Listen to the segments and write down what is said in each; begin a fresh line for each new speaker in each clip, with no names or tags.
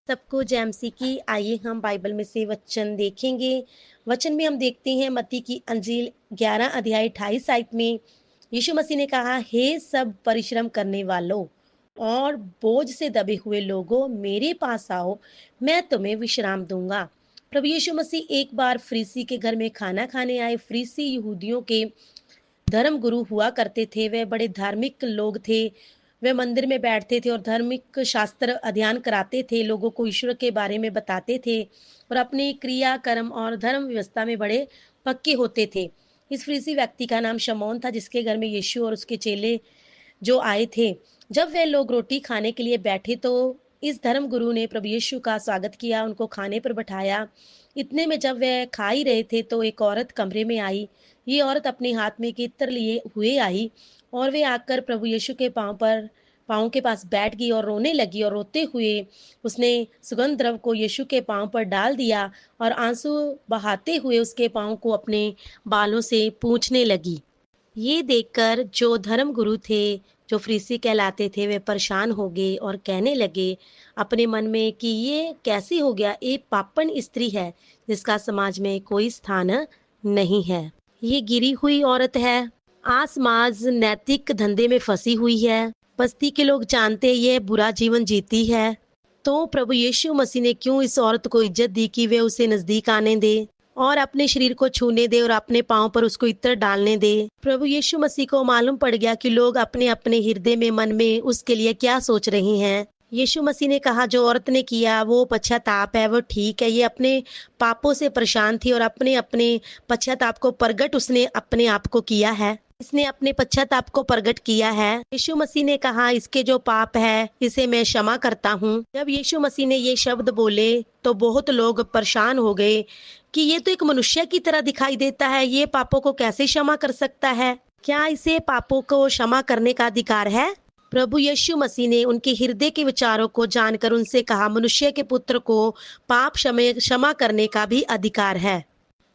सबको जैमसी की आइए हम बाइबल में से वचन देखेंगे। वचन में हम देखते हैं मत्ती की अंजील 11 अध्याय 28 आयत में यीशु मसीह ने कहा, हे सब परिश्रम करने वालों और बोझ से दबे हुए लोगों, मेरे पास आओ, मैं तुम्हें विश्राम दूंगा। प्रभु यीशु मसीह एक बार फरीसी के घर में खाना खाने आए। फरीसी यहूदियों के धर्म गुरु हुआ करते थे। वे बड़े धार्मिक लोग थे। वे मंदिर में बैठते थे और धार्मिक शास्त्र अध्ययन कराते थे, लोगों को ईश्वर के बारे में बताते थे और अपनी क्रिया कर्म और धर्म व्यवस्था में बड़े पक्के होते थे। इस फरीसी व्यक्ति का नाम शमौन था, जिसके घर में यीशु और उसके चेले जो आए थे। जब वे लोग रोटी खाने के लिए बैठे तो इस धर्म गुरु ने प्रभु यीशु का स्वागत किया, उनको खाने पर बैठाया। इतने में जब वे खा ही रहे थे तो एक औरत कमरे में आई। ये औरत अपने हाथ में एक इत्र लिए हुए आई और वे आकर प्रभु यीशु के पाँव के पास बैठ गई और रोने लगी, और रोते हुए उसने सुगंध द्रव्य को यीशु के पाँव पर डाल दिया और आंसू बहाते हुए उसके पाँव को अपने बालों से पोंछने लगी। ये देखकर जो धर्म गुरु थे, जो फरीसी कहलाते थे, वे परेशान हो गए और कहने लगे अपने मन में कि ये कैसे हो गया, एक पापन स्त्री है जिसका समाज में कोई स्थान नहीं है। ये गिरी हुई औरत है, आसमाज नैतिक धंधे में फंसी हुई है। बस्ती के लोग जानते ये बुरा जीवन जीती है। तो प्रभु यीशु मसीह ने क्यों इस औरत को इज्जत दी कि वे उसे नजदीक आने दे और अपने शरीर को छूने दे और अपने पांव पर उसको इत्र डालने दे। प्रभु यीशु मसीह को मालूम पड़ गया कि लोग अपने अपने हृदय में, मन में उसके लिए क्या सोच रहे हैं। यीशु मसीह ने कहा, जो औरत ने किया वो पश्चाताप है, वो ठीक है। ये अपने पापों से परेशान थी और अपने अपने पश्चाताप को प्रगट उसने अपने आप को किया है। इसने अपने पश्चाताप को प्रगट किया है। यीशु मसीह ने कहा, इसके जो पाप है इसे मैं क्षमा करता हूँ। जब यीशु मसीह ने ये शब्द बोले तो बहुत लोग परेशान हो गए कि ये तो एक मनुष्य की तरह दिखाई देता है, ये पापों को कैसे क्षमा कर सकता है? क्या इसे पापों को क्षमा करने का अधिकार है? प्रभु यीशु मसीह ने उनके हृदय के विचारों को जानकर उनसे कहा, मनुष्य के पुत्र को पाप क्षमा करने का भी अधिकार है।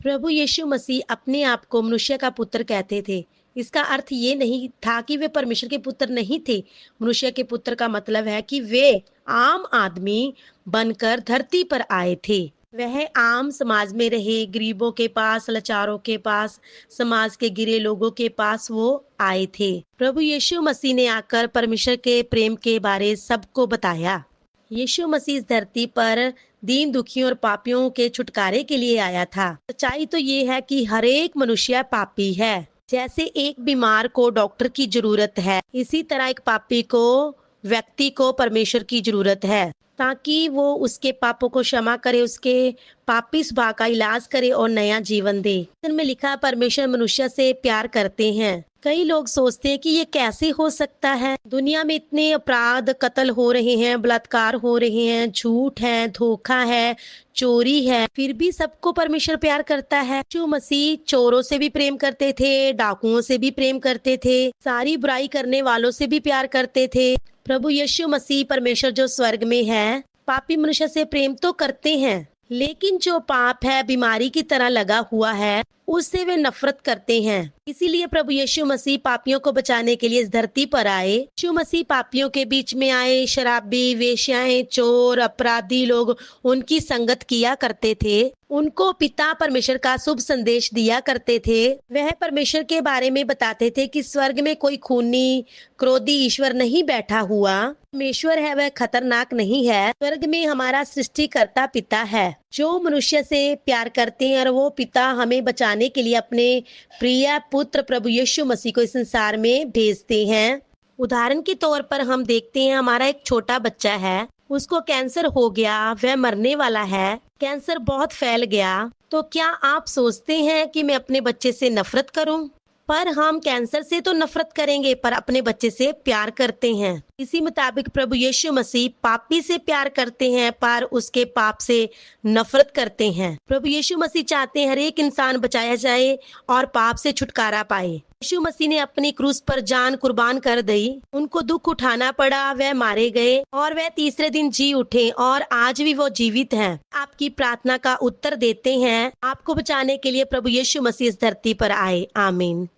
प्रभु यीशु मसीह अपने आप को मनुष्य का पुत्र कहते थे। इसका अर्थ ये नहीं था कि वे परमेश्वर के पुत्र नहीं थे। मनुष्य के पुत्र का मतलब है कि वे आम आदमी बनकर धरती पर आए थे। वह आम समाज में रहे, गरीबों के पास, लाचारों के पास, समाज के गिरे लोगों के पास वो आए थे। प्रभु यीशु मसीह ने आकर परमेश्वर के प्रेम के बारे सबको बताया। यीशु मसीह इस धरती पर दीन दुखियों और पापियों के छुटकारे के लिए आया था। सच्चाई तो ये है कि हर एक मनुष्य पापी है। जैसे एक बीमार को डॉक्टर की जरूरत है, इसी तरह एक पापी को, व्यक्ति को परमेश्वर की जरूरत है, ताकि वो उसके पापों को क्षमा करे, उसके पापी स्वभाव का इलाज करे और नया जीवन दे। में लिखा, परमेश्वर मनुष्य से प्यार करते हैं। कई लोग सोचते हैं कि ये कैसे हो सकता है। दुनिया में इतने अपराध, कत्ल हो रहे हैं, बलात्कार हो रहे हैं, झूठ है, धोखा है, चोरी है, फिर भी सबको परमेश्वर प्यार करता है। यीशु मसीह चोरों से भी प्रेम करते थे, डाकुओं से भी प्रेम करते थे, सारी बुराई करने वालों से भी प्यार करते थे। प्रभु यीशु मसीह परमेश्वर जो स्वर्ग में है, पापी मनुष्य से प्रेम तो करते हैं, लेकिन जो पाप है बीमारी की तरह लगा हुआ है, उससे वे नफरत करते हैं। इसीलिए प्रभु यीशु मसीह पापियों को बचाने के लिए इस धरती पर आए। यीशु मसीह पापियों के बीच में आए। शराबी, वेश्याएं, चोर, अपराधी लोग उनकी संगत किया करते थे। उनको पिता परमेश्वर का शुभ संदेश दिया करते थे। वह परमेश्वर के बारे में बताते थे कि स्वर्ग में कोई खूनी, क्रोधी ईश्वर नहीं बैठा हुआ। परमेश्वर है, वह खतरनाक नहीं है। स्वर्ग में हमारा सृष्टिकर्ता पिता है जो मनुष्य से प्यार करते हैं, और वो पिता हमें बचाने के लिए अपने प्रिय पुत्र प्रभु यीशु मसीह को इस संसार में भेजते हैं। उदाहरण के तौर पर हम देखते हैं, हमारा एक छोटा बच्चा है, उसको कैंसर हो गया, वह मरने वाला है, कैंसर बहुत फैल गया। तो क्या आप सोचते हैं कि मैं अपने बच्चे से नफरत करूं? पर हम कैंसर से तो नफरत करेंगे, पर अपने बच्चे से प्यार करते हैं। इसी मुताबिक प्रभु यीशु मसीह पापी से प्यार करते हैं, पर उसके पाप से नफरत करते हैं। प्रभु यीशु मसीह चाहते हैं हर एक इंसान बचाया जाए और पाप से छुटकारा पाए। यीशु मसीह ने अपनी क्रूस पर जान कुर्बान कर दी। उनको दुख उठाना पड़ा, वह मारे गए और वह तीसरे दिन जी उठे, और आज भी वो जीवित हैं। आपकी प्रार्थना का उत्तर देते हैं। आपको बचाने के लिए प्रभु यीशु मसीह इस धरती पर आए। आमीन।